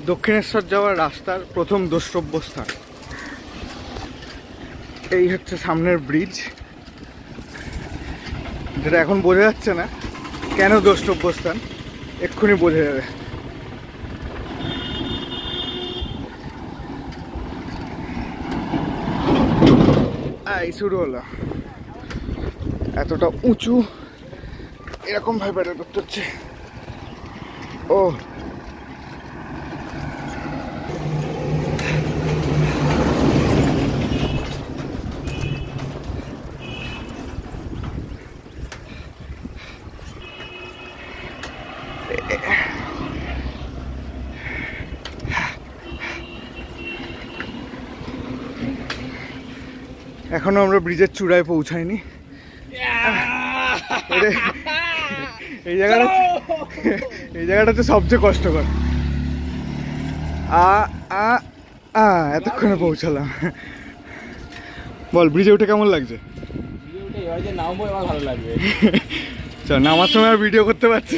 দক্ষিণেশ্বর যাওয়ার রাস্তার প্রথম দ্রষ্টব্য স্থান এই হচ্ছে সামনের ব্রিজ, যেটা এখন বোঝা যাচ্ছে না কেন দ্রষ্টব্য স্থান, এক্ষুনি বোঝা যাবে। এই শুরু হলো, এতটা উঁচু এরকম ভাবে ব্যাটার করতে হচ্ছে। ও এখনো আমরা ব্রিজের চূড়ায় পৌঁছাইনি। এই জায়গাটা হচ্ছে সবচেয়ে কষ্টকর। এতক্ষণে পৌঁছালাম। বল ব্রিজে উঠে কেমন লাগছে? নামবো এবার ভালো লাগবে। নামার সময় আর ভিডিও করতে পারছি না।